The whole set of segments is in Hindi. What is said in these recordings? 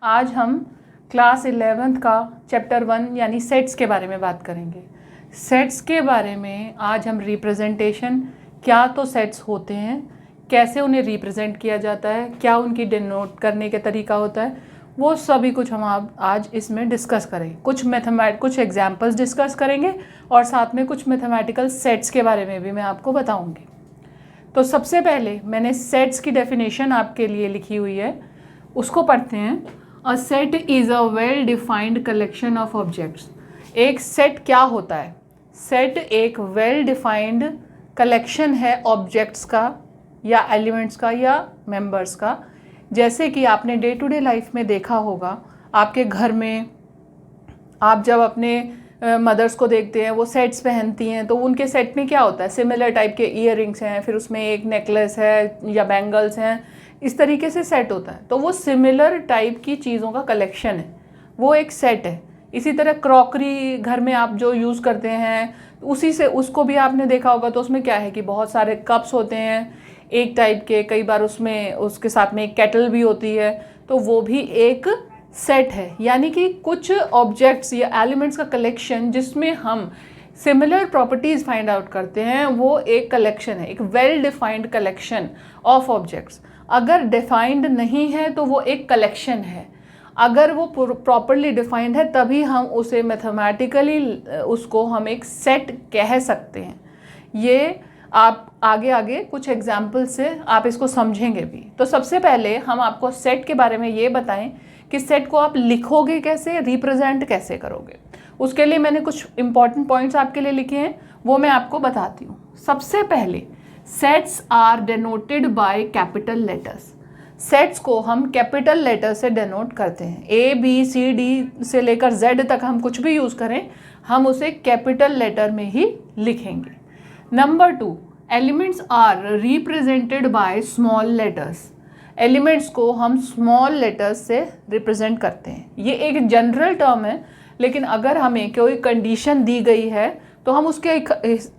आज हम क्लास 11th का चैप्टर 1 यानी सेट्स के बारे में बात करेंगे। सेट्स के बारे में आज हम रिप्रेजेंटेशन, क्या तो सेट्स होते हैं, कैसे उन्हें रिप्रेजेंट किया जाता है, क्या उनकी डिनोट करने का तरीका होता है, वो सभी कुछ हम आज इसमें डिस्कस करेंगे। कुछ एग्जाम्पल्स डिस्कस करेंगे और साथ में कुछ मैथमेटिकल सेट्स के बारे में भी मैं आपको बताऊंगी। तो सबसे पहले मैंने सेट्स की डेफिनेशन आपके लिए लिखी हुई है, उसको पढ़ते हैं। A set is a well defined collection of objects. एक सेट क्या होता है? सेट एक वेल डिफाइंड कलेक्शन है ऑब्जेक्ट्स का या एलिमेंट्स का या मेंबर्स का। जैसे कि आपने डे टू डे लाइफ में देखा होगा, आपके घर में आप जब अपने मदर्स को देखते हैं, वो सेट्स पहनती हैं, तो उनके सेट में क्या होता है? सिमिलर टाइप के ईयररिंग्स हैं, फिर उसमें एक नेकलेस है या बैंगल्स हैं, इस तरीके से सेट होता है। तो वो सिमिलर टाइप की चीज़ों का कलेक्शन है, वो एक सेट है। इसी तरह क्रॉकरी घर में आप जो यूज़ करते हैं, उसी से उसको भी आपने देखा होगा, तो उसमें क्या है कि बहुत सारे कप्स होते हैं एक टाइप के, कई बार उसमें उसके साथ में एक केटल भी होती है, तो वो भी एक सेट है। यानी कि कुछ ऑब्जेक्ट्स या एलिमेंट्स का कलेक्शन जिसमें हम सिमिलर प्रॉपर्टीज़ फाइंड आउट करते हैं, वो एक कलेक्शन है, एक well defined collection of objects. अगर डिफाइंड नहीं है तो वो एक कलेक्शन है, अगर वो प्रॉपरली डिफाइंड है तभी हम उसे मैथमेटिकली उसको हम एक सेट कह सकते हैं। ये आप आगे आगे कुछ एग्जाम्पल से आप इसको समझेंगे भी। तो सबसे पहले हम आपको सेट के बारे में ये बताएं कि सेट को आप लिखोगे कैसे, रिप्रेजेंट कैसे करोगे। उसके लिए मैंने कुछ इंपॉर्टेंट पॉइंट्स आपके लिए लिखे हैं, वो मैं आपको बताती हूँ। सबसे पहले sets are denoted by capital letters. Sets को हम कैपिटल लेटर से डिनोट करते हैं। ए बी सी डी से लेकर जेड तक हम कुछ भी यूज़ करें, हम उसे कैपिटल लेटर में ही लिखेंगे। Number 2, elements are represented by small letters. Elements को हम स्मॉल लेटर्स से रिप्रेजेंट करते हैं। ये एक जनरल टर्म है, लेकिन अगर हमें कोई कंडीशन दी गई है तो हम उसके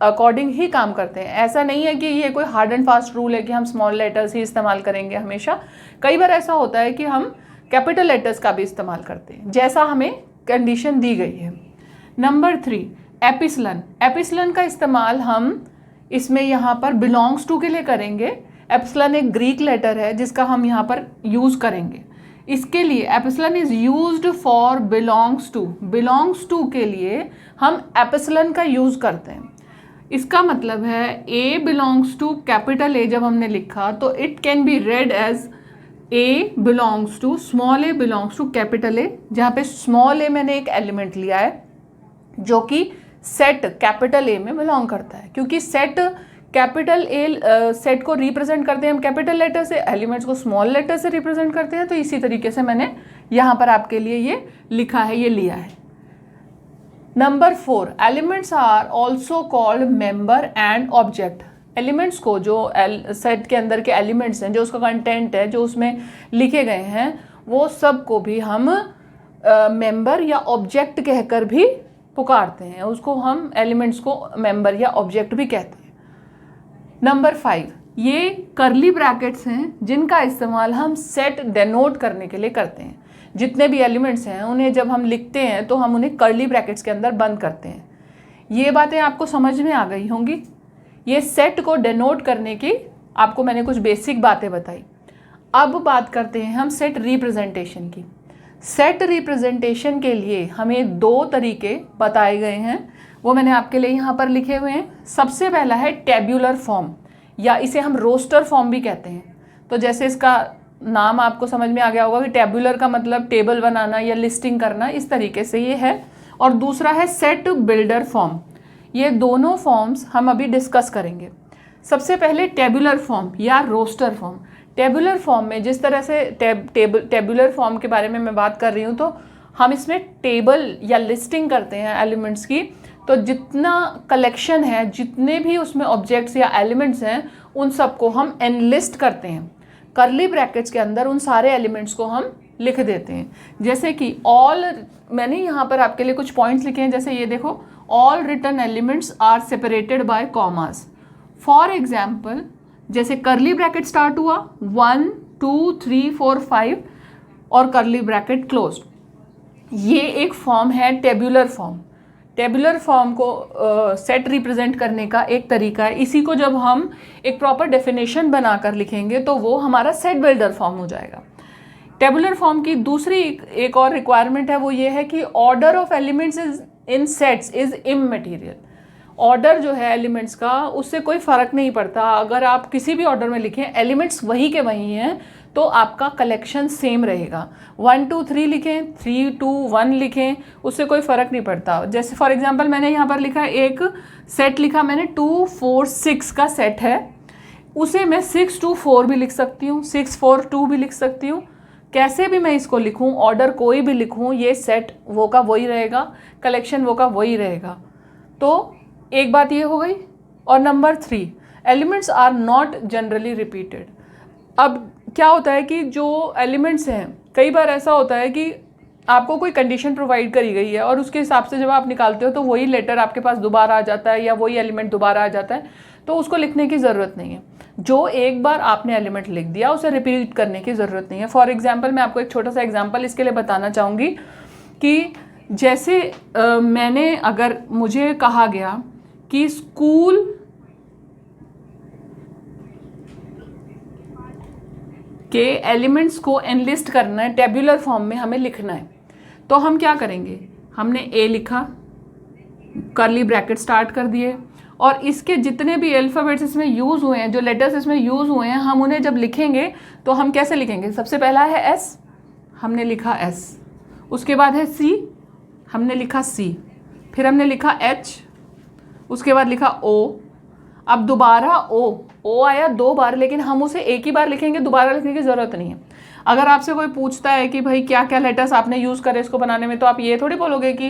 अकॉर्डिंग ही काम करते हैं। ऐसा नहीं है कि ये कोई हार्ड एंड फास्ट रूल है कि हम स्मॉल लेटर्स ही इस्तेमाल करेंगे हमेशा। कई बार ऐसा होता है कि हम कैपिटल लेटर्स का भी इस्तेमाल करते हैं, जैसा हमें कंडीशन दी गई है। नंबर 3, एपिसिलन। एपिसिलन का इस्तेमाल हम इसमें यहाँ पर बिलोंग्स टू के लिए करेंगे। एपिसिलन एक ग्रीक लेटर है जिसका हम यहाँ पर यूज़ करेंगे। इसके लिए epsilon is used for belongs to. Belongs to के लिए हम एपिसिलन का यूज़ करते हैं। इसका मतलब है a belongs to capital A जब हमने लिखा तो it can be read as a belongs to small a belongs to capital A, जहाँ पे स्मॉल ए मैंने एक एलिमेंट लिया है जो कि सेट कैपिटल ए में बिलोंग करता है। क्योंकि सेट कैपिटल ए सेट को रिप्रेजेंट करते हैं हम कैपिटल लेटर से, एलिमेंट्स को स्मॉल लेटर से रिप्रेजेंट करते हैं। तो इसी तरीके से मैंने यहाँ पर आपके लिए ये लिखा है, ये लिया है। Number 4, elements are also called member and object. Elements को, जो सेट के अंदर के एलिमेंट्स हैं, जो उसका कंटेंट है, जो उसमें लिखे गए हैं, वो सब को भी हम मेंबर या ऑब्जेक्ट कहकर भी पुकारते हैं। उसको हम एलिमेंट्स को मेंबर या ऑब्जेक्ट भी कहते हैं। नंबर 5, ये करली ब्रैकेट्स हैं जिनका इस्तेमाल हम सेट डिनोट करने के लिए करते हैं। जितने भी एलिमेंट्स हैं उन्हें जब हम लिखते हैं तो हम उन्हें करली ब्रैकेट्स के अंदर बंद करते हैं। ये बातें आपको समझ में आ गई होंगी। ये सेट को डिनोट करने की आपको मैंने कुछ बेसिक बातें बताई। अब बात करते हैं हम सेट रिप्रेजेंटेशन की। सेट रिप्रेजेंटेशन के लिए हमें 2 तरीके बताए गए हैं, वो मैंने आपके लिए यहाँ पर लिखे हुए हैं। सबसे पहला है टेब्यूलर फॉर्म, या इसे हम रोस्टर फॉर्म भी कहते हैं। तो जैसे इसका नाम आपको समझ में आ गया होगा कि टेब्यूलर का मतलब टेबल बनाना या लिस्टिंग करना, इस तरीके से ये है। और दूसरा है सेट बिल्डर फॉर्म। ये दोनों फॉर्म्स हम अभी डिस्कस करेंगे। सबसे पहले टेब्यूलर फॉर्म या रोस्टर फॉर्म। टेबुलर फॉर्म में जिस तरह से टेबुलर फॉर्म के बारे में मैं बात कर रही हूँ, तो हम इसमें टेबल या लिस्टिंग करते हैं एलिमेंट्स की। तो जितना कलेक्शन है, जितने भी उसमें ऑब्जेक्ट्स या एलिमेंट्स हैं, उन सबको हम एनलिस्ट करते हैं। करली ब्रैकेट्स के अंदर उन सारे एलिमेंट्स को हम लिख देते हैं। जैसे कि ऑल, मैंने यहाँ पर आपके लिए कुछ पॉइंट्स लिखे हैं, जैसे ये देखो, all written elements are separated by commas. For example, जैसे करली ब्रैकेट स्टार्ट हुआ 1 2 3 4 5, और करली ब्रैकेट क्लोज्ड। ये एक फॉर्म है टेब्यूलर फॉर्म। टेब्यूलर फॉर्म को सेट रिप्रेजेंट करने का एक तरीका है। इसी को जब हम एक प्रॉपर डेफिनेशन बनाकर लिखेंगे तो वो हमारा सेट बिल्डर फॉर्म हो जाएगा। टेबुलर फॉर्म की दूसरी एक और रिक्वायरमेंट है, वो ये है कि order of elements in sets is immaterial. Order जो है एलिमेंट्स का, उससे कोई फ़र्क नहीं पड़ता। अगर आप किसी भी ऑर्डर में लिखें, एलिमेंट्स वही के वही हैं, तो आपका कलेक्शन सेम रहेगा। 1 2 3 लिखें, 3 2 1 लिखें, उससे कोई फ़र्क नहीं पड़ता। जैसे फॉर एग्जांपल मैंने यहाँ पर लिखा एक सेट लिखा मैंने 2 4 6 का सेट है, उसे मैं 6 2 4 भी लिख सकती हूँ, 6 4 2 भी लिख सकती हूँ। कैसे भी मैं इसको लिखूँ, ऑर्डर कोई भी लिखूँ, ये सेट वो का वही रहेगा, कलेक्शन वो का वही रहेगा। तो एक बात ये हो गई। और number 3, elements are not generally repeated. अब क्या होता है कि जो एलिमेंट्स हैं, कई बार ऐसा होता है कि आपको कोई कंडीशन प्रोवाइड करी गई है और उसके हिसाब से जब आप निकालते हो तो वही लेटर आपके पास दोबारा आ जाता है या वही एलिमेंट दोबारा आ जाता है, तो उसको लिखने की ज़रूरत नहीं है। जो एक बार आपने एलिमेंट लिख दिया उसे रिपीट करने की ज़रूरत नहीं है। फॉर एग्जांपल मैं आपको एक छोटा सा एग्जांपल इसके लिए बताना चाहूँगी कि जैसे मैंने, अगर मुझे कहा गया कि स्कूल के एलिमेंट्स को एनलिस्ट करना है, टेब्यूलर फॉर्म में हमें लिखना है, तो हम क्या करेंगे, हमने ए लिखा, करली ब्रैकेट स्टार्ट कर दिए, और इसके जितने भी अल्फ़ाबेट्स इसमें यूज़ हुए हैं, जो लेटर्स इसमें यूज़ हुए हैं, हम उन्हें जब लिखेंगे तो हम कैसे लिखेंगे। सबसे पहला है एस, हमने लिखा एस। उसके बाद है सी, हमने लिखा सी। फिर हमने लिखा एच, उसके बाद लिखा ओ। अब दोबारा ओ आया 2 बार, लेकिन हम उसे एक ही बार लिखेंगे, दोबारा लिखने की ज़रूरत नहीं है। अगर आपसे कोई पूछता है कि भाई क्या क्या लेटर्स आपने यूज़ करे इसको बनाने में, तो आप ये थोड़ी बोलोगे कि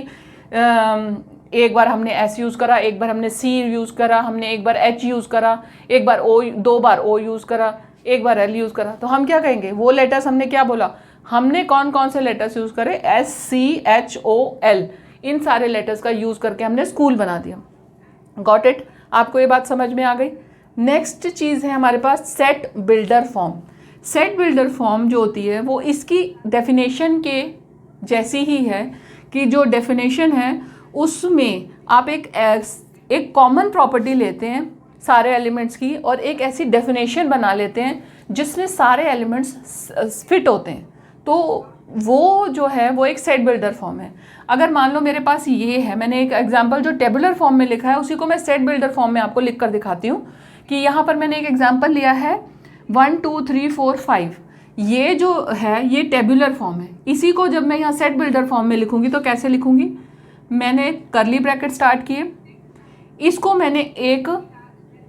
एक बार हमने एस यूज़ करा, एक बार हमने सी यूज़ करा, हमने एक बार एच यूज़ करा, एक बार ओ, 2 बार ओ यूज़ करा, एक बार एल यूज़ करा। तो हम क्या कहेंगे, वो लेटर्स हमने क्या बोला, हमने कौन कौन से लेटर्स यूज़ करे, S C H O L, इन सारे लेटर्स का यूज़ करके हमने स्कूल बना दिया। Got it? आपको ये बात समझ में आ गई। नेक्स्ट चीज़ है हमारे पास set builder form. Set builder form जो होती है वो इसकी डेफिनेशन के जैसी ही है कि जो डेफिनेशन है उसमें आप एक कॉमन प्रॉपर्टी लेते हैं सारे एलिमेंट्स की, और एक ऐसी डेफिनेशन बना लेते हैं जिसमें सारे एलिमेंट्स फिट होते हैं, तो वो जो है वो एक सेट बिल्डर फॉर्म है। अगर मान लो मेरे पास ये है, मैंने एक एग्जांपल जो टेबुलर फॉर्म में लिखा है उसी को मैं सेट बिल्डर फॉर्म में आपको लिख कर दिखाती हूँ कि यहाँ पर मैंने एक एग्जांपल लिया है 1 2 3 4 5। ये जो है ये टेबुलर फॉर्म है। इसी को जब मैं यहाँ सेट बिल्डर फॉर्म में लिखूँगी तो कैसे लिखूँगी, मैंने करली ब्रैकेट स्टार्ट किए, इसको मैंने एक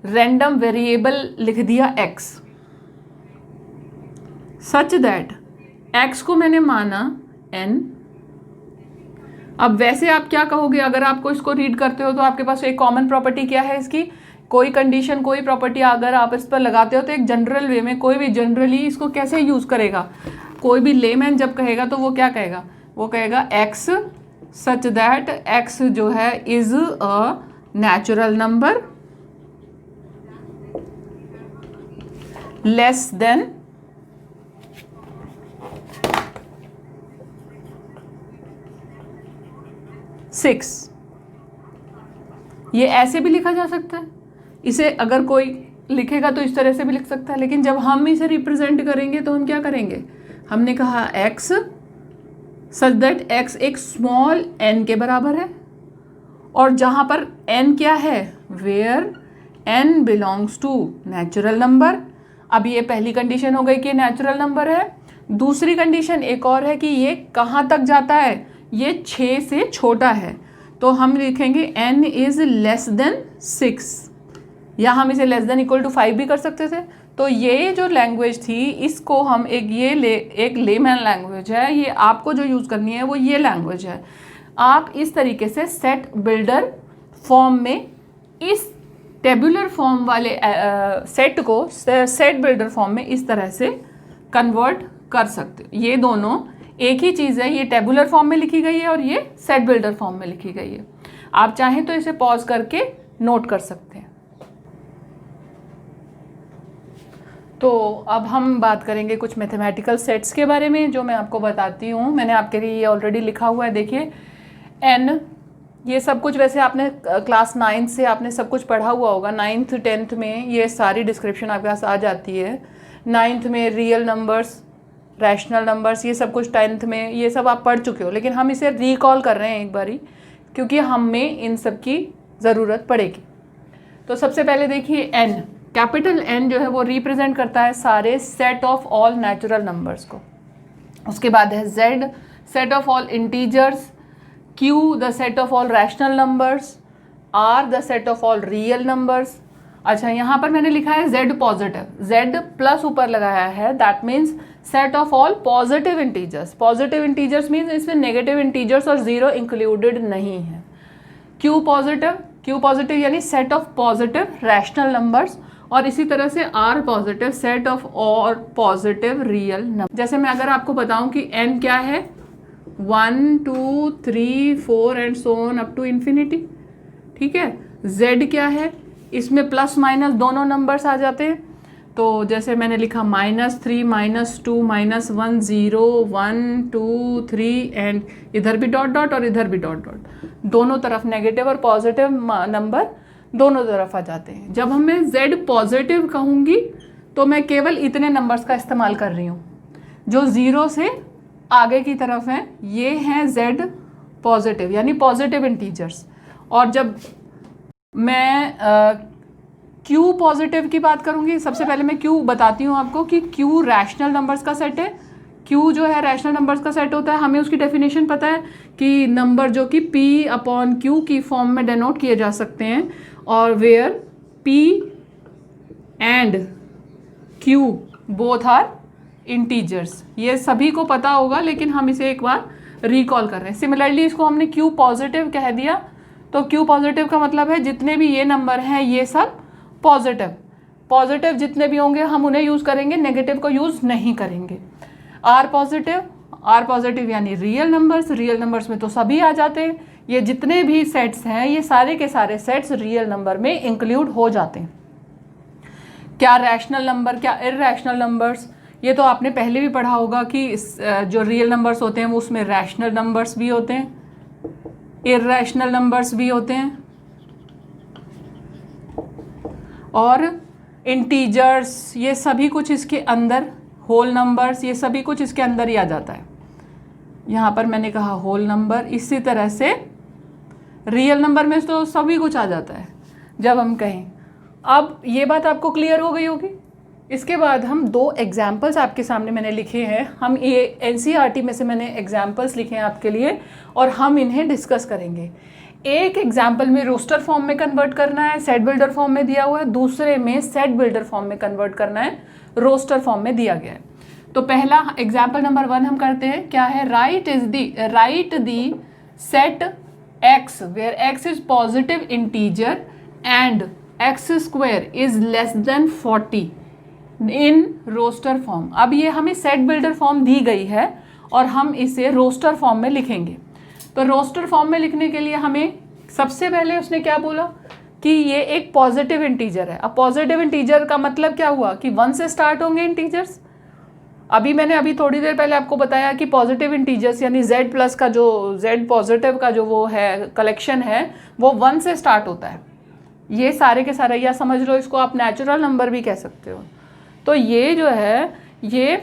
रैंडम वेरिएबल लिख दिया x, सच दैट x को मैंने माना n। अब वैसे आप क्या कहोगे, अगर आपको इसको रीड करते हो तो आपके पास एक कॉमन प्रॉपर्टी क्या है इसकी, कोई कंडीशन कोई प्रॉपर्टी अगर आप इस पर लगाते हो तो एक जनरल वे में कोई भी जनरली इसको कैसे यूज़ करेगा, कोई भी लेमैन जब कहेगा तो वो क्या कहेगा, वो कहेगा x सच दैट x जो है is a natural number less than 6। ये ऐसे भी लिखा जा सकता है, इसे अगर कोई लिखेगा तो इस तरह से भी लिख सकता है, लेकिन जब हम इसे रिप्रेजेंट करेंगे तो हम क्या करेंगे, हमने कहा x सच दैट x एक स्मॉल n के बराबर है, और जहाँ पर n क्या है, where n belongs to natural number. अब ये पहली कंडीशन हो गई कि नेचुरल नंबर है। दूसरी कंडीशन एक और है कि ये कहाँ तक जाता है, ये 6 से छोटा है, तो हम लिखेंगे n इज़ लेस देन 6, या हम इसे लेस देन इक्वल टू 5 भी कर सकते थे। तो ये जो लैंग्वेज थी इसको हम एक लेमैन लैंग्वेज है, ये आपको जो यूज़ करनी है वो ये लैंग्वेज है। आप इस तरीके से सेट बिल्डर फॉर्म में इस टेबुलर फॉर्म वाले सेट को सेट बिल्डर फॉर्म में इस तरह से कन्वर्ट कर सकते हो। ये दोनों एक ही चीज़ है, ये टेबुलर फॉर्म में लिखी गई है और ये सेट बिल्डर फॉर्म में लिखी गई है। आप चाहें तो इसे पॉज करके नोट कर सकते हैं। तो अब हम बात करेंगे कुछ मैथमेटिकल सेट्स के बारे में, जो मैं आपको बताती हूँ। मैंने आपके लिए ये ऑलरेडी लिखा हुआ है, देखिए n, ये सब कुछ वैसे आपने क्लास 9 से आपने सब कुछ पढ़ा हुआ होगा। 9th 10th में ये सारी डिस्क्रिप्शन आपके पास आ जाती है। 9th में रियल नंबर्स, रैशनल नंबर्स, ये सब कुछ 10th में ये सब आप पढ़ चुके हो, लेकिन हम इसे रिकॉल कर रहे हैं एक बारी, क्योंकि हमें इन सब की ज़रूरत पड़ेगी। तो सबसे पहले देखिए n, कैपिटल N जो है वो रिप्रेजेंट करता है सारे set of all natural numbers को। उसके बाद है Z, set of all integers, Q the set of all rational numbers, R the set of all real numbers. अच्छा, यहाँ पर मैंने लिखा है Z पॉजिटिव, Z प्लस ऊपर लगाया है, that means set of all positive integers. Positive integers means इसमें नेगेटिव इंटीजर्स और जीरो इंक्लूडेड नहीं है। Q पॉजिटिव यानी set of positive rational numbers, और इसी तरह से R पॉजिटिव, सेट ऑफ और पॉजिटिव रियल नंबर। जैसे मैं अगर आपको बताऊं कि n क्या है, 1 2 3 4 and so on up to infinity, ठीक है। Z क्या है, इसमें प्लस माइनस दोनों नंबर्स आ जाते हैं। तो जैसे मैंने लिखा -3 -2 -1 0 1 2 3 एंड इधर भी डॉट डॉट और इधर भी डॉट डॉट, दोनों तरफ नेगेटिव और पॉजिटिव नंबर दोनों तरफ आ जाते हैं। जब मैं Z पॉजिटिव कहूँगी तो मैं केवल इतने नंबर्स का इस्तेमाल कर रही हूँ जो ज़ीरो से आगे की तरफ हैं, ये हैं Z पॉजिटिव यानी पॉजिटिव इंटीजर्स। और जब मैं Q पॉजिटिव की बात करूँगी, सबसे पहले मैं Q बताती हूँ आपको कि Q रैशनल नंबर्स का सेट है। Q जो है रैशनल नंबर्स का सेट होता है, हमें उसकी डेफिनेशन पता है कि नंबर जो कि P/Q की फॉर्म में डिनोट किए जा सकते हैं, और where P and Q both are integers. ये सभी को पता होगा, लेकिन हम इसे एक बार रिकॉल कर रहे हैं। सिमिलरली इसको हमने Q पॉजिटिव कह दिया, तो Q पॉजिटिव का मतलब है जितने भी ये नंबर हैं ये सब पॉजिटिव जितने भी होंगे हम उन्हें यूज़ करेंगे, नेगेटिव को यूज़ नहीं करेंगे। R पॉजिटिव यानी रियल नंबर्स में तो सभी आ जाते हैं। ये जितने भी सेट्स हैं ये सारे के सारे सेट्स रियल नंबर में इंक्लूड हो जाते हैं। क्या रैशनल नंबर, क्या इररैशनल नंबर्स, ये तो आपने पहले भी पढ़ा होगा कि जो रियल नंबर्स होते हैं वो उसमें रैशनल नंबर्स भी होते हैं, इररैशनल नंबर्स भी होते हैं, और इंटीजर्स, ये सभी कुछ इसके अंदर, होल नंबर्स, ये सभी कुछ इसके अंदर ही आ जाता है। यहाँ पर मैंने कहा होल नंबर, इसी तरह से रियल नंबर में तो सभी कुछ आ जाता है जब हम कहें। अब ये बात आपको क्लियर हो गई होगी। इसके बाद हम दो एग्जाम्पल्स आपके सामने मैंने लिखे हैं, हम ये NCERT में से मैंने एग्जाम्पल्स लिखे हैं आपके लिए, और हम इन्हें डिस्कस करेंगे। एक एग्जाम्पल में रोस्टर फॉर्म में कन्वर्ट करना है, सेट बिल्डर फॉर्म में दिया हुआ है, दूसरे में सेट बिल्डर फॉर्म में कन्वर्ट करना है, रोस्टर फॉर्म में दिया गया है। तो पहला एग्जाम्पल नंबर 1 हम करते हैं, क्या है, right the set x where x is positive integer and x square is less than 40 in roster form। अब ये हमें सेट बिल्डर फॉर्म दी गई है और हम इसे रोस्टर फॉर्म में लिखेंगे। तो रोस्टर फॉर्म में लिखने के लिए हमें सबसे पहले उसने क्या बोला कि ये एक पॉजिटिव इंटीजर है। अब पॉजिटिव इंटीजर का मतलब क्या हुआ कि 1 से स्टार्ट होंगे इंटीजर्स। मैंने अभी थोड़ी देर पहले आपको बताया कि पॉजिटिव इंटीजर्स यानी Z प्लस का जो Z पॉजिटिव का जो वो है कलेक्शन है वो 1 से स्टार्ट होता है। ये सारे के सारे, या समझ लो इसको आप नेचुरल नंबर भी कह सकते हो। तो ये जो है ये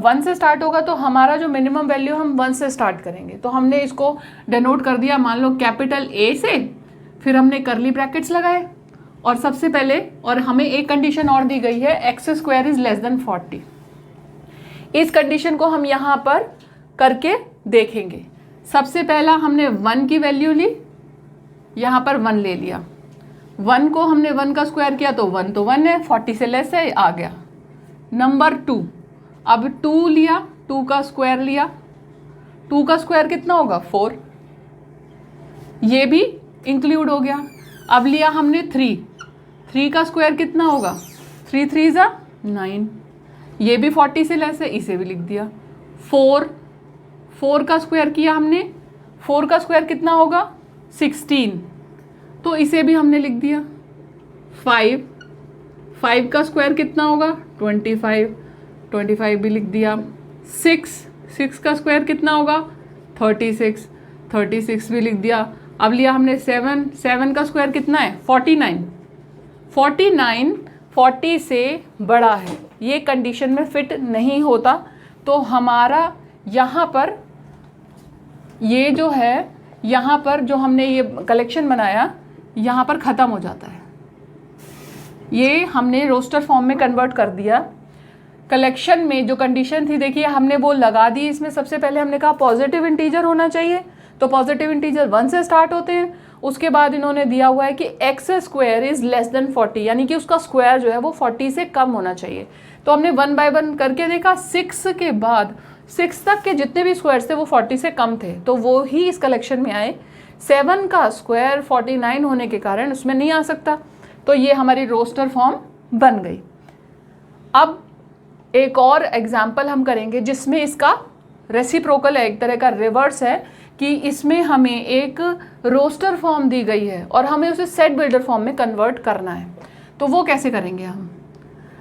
1 से स्टार्ट होगा, तो हमारा जो मिनिमम वैल्यू हम 1 से स्टार्ट करेंगे। तो हमने इसको डिनोट कर दिया, मान लो कैपिटल A से, फिर हमने करली ब्रैकेट्स लगाए, और सबसे पहले, और हमें एक कंडीशन और दी गई है, x square is less than 40। इस कंडीशन को हम यहाँ पर करके देखेंगे। सबसे पहला हमने 1 की वैल्यू ली, यहाँ पर 1 ले लिया, 1 को हमने 1 का स्क्वायर किया तो 1 तो 1 है, 40 से लेस है, आ गया। नंबर 2, अब 2 लिया, 2 का स्क्वायर लिया, 2 का स्क्वायर कितना होगा 4, ये भी इंक्लूड हो गया। अब लिया हमने 3 का स्क्वायर कितना होगा, 3 3 ज़ा 9, ये भी 40 से लेस है, इसे भी लिख दिया। 4 का स्क्वायर किया हमने, 4 का स्क्वायर कितना होगा 16, तो इसे भी हमने लिख दिया। 5 का स्क्वायर कितना होगा 25, 25 भी लिख दिया। 6 का स्क्वायर कितना होगा 36, 36 भी लिख दिया। अब लिया हमने 7 का स्क्वायर कितना है 49, 49 40 से बड़ा है, ये कंडीशन में फिट नहीं होता। तो हमारा यहाँ पर ये जो है, यहाँ पर जो हमने ये कलेक्शन बनाया यहाँ पर ख़त्म हो जाता है। ये हमने रोस्टर फॉर्म में कन्वर्ट कर दिया। कलेक्शन में जो कंडीशन थी देखिए हमने वो लगा दी। इसमें सबसे पहले हमने कहा पॉजिटिव इंटीजर होना चाहिए, तो पॉजिटिव इंटीजर 1 से स्टार्ट होते हैं। उसके बाद इन्होंने दिया हुआ है कि x square is less than 40, यानी कि उसका स्क्वायर जो है वो 40 से कम होना चाहिए। तो हमने 1 बाय 1 करके देखा। 6 के बाद 6 तक के जितने भी स्क्वायर्स थे वो 40 से कम थे, तो वो ही इस कलेक्शन में आए। 7 का स्क्वायर 49 होने के कारण उसमें नहीं आ सकता, तो ये हमारी रोस्टर फॉर्म बन गई। अब एक और एग्जाम्पल हम करेंगे जिसमें इसका रेसिप्रोकल है, एक तरह का रिवर्स है, कि इसमें हमें एक रोस्टर फॉर्म दी गई है और हमें उसे सेट बिल्डर फॉर्म में कन्वर्ट करना है। तो वो कैसे करेंगे हम?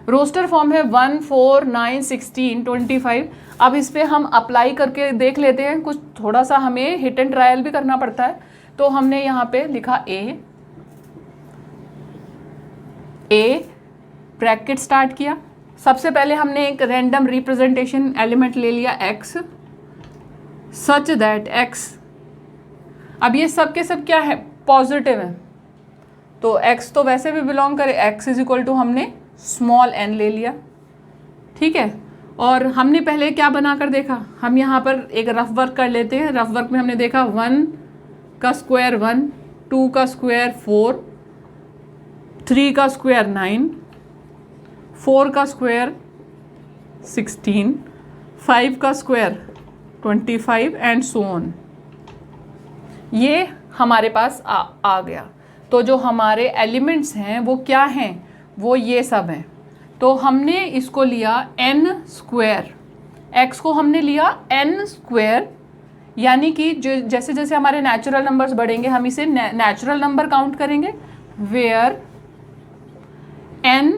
रोस्टर फॉर्म है 1, 4, 9, 16, 25। अब इस पर हम अप्लाई करके देख लेते हैं, कुछ थोड़ा सा हमें हिट एंड ट्रायल भी करना पड़ता है। तो हमने यहाँ पे लिखा ए ब्रैकेट स्टार्ट किया। सबसे पहले हमने एक रैंडम रिप्रेजेंटेशन एलिमेंट ले लिया x, सच दैट x, अब ये सब के सब क्या है पॉजिटिव है, तो x तो वैसे भी बिलोंग करे, x इज इक्वल टू हमने स्मॉल n ले लिया, ठीक है। और हमने पहले क्या बनाकर देखा, हम यहाँ पर एक रफ वर्क कर लेते हैं। रफ वर्क में हमने देखा 1 का स्क्वायर 1, 2 का स्क्वायर 4, 3 का स्क्वायर 9, 4 का स्क्वायर 16, 5 का स्क्वायर 25 एंड सो ऑन। ये हमारे पास आ गया। तो जो हमारे एलिमेंट्स हैं वो क्या हैं, वो ये सब हैं। तो हमने इसको लिया n स्क्वायर, x को हमने लिया n स्क्वायर, यानी कि जो जैसे जैसे हमारे नेचुरल नंबर्स बढ़ेंगे हम इसे नेचुरल नंबर काउंट करेंगे, where n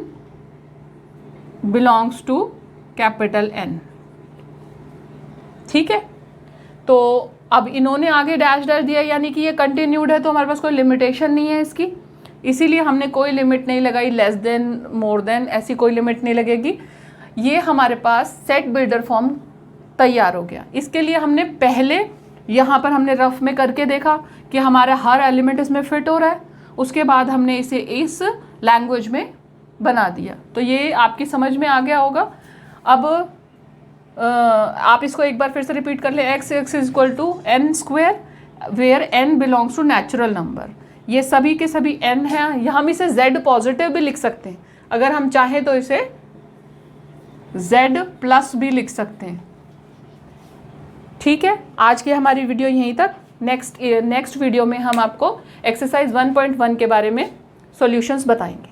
belongs to capital N, ठीक है। तो अब इन्होंने आगे डैश डैश दिया, यानी कि ये कंटिन्यूड है, तो हमारे पास कोई लिमिटेशन नहीं है इसकी, इसीलिए हमने कोई लिमिट नहीं लगाई, लेस देन मोर देन ऐसी कोई लिमिट नहीं लगेगी। ये हमारे पास सेट बिल्डर फॉर्म तैयार हो गया। इसके लिए हमने पहले यहाँ पर हमने रफ में करके देखा कि हमारा हर एलिमेंट इसमें फिट हो रहा है, उसके बाद हमने इसे इस लैंग्वेज में बना दिया। तो ये आपकी समझ में आ गया होगा। अब आप इसको एक बार फिर से रिपीट कर ले, x is equal to n square where n belongs to natural number. ये सभी के सभी n है। हम इसे z पॉजिटिव भी लिख सकते हैं, अगर हम चाहें तो इसे z प्लस भी लिख सकते हैं, ठीक है। आज की हमारी वीडियो यहीं तक। नेक्स्ट वीडियो में हम आपको एक्सरसाइज 1.1 के बारे में सॉल्यूशंस बताएंगे।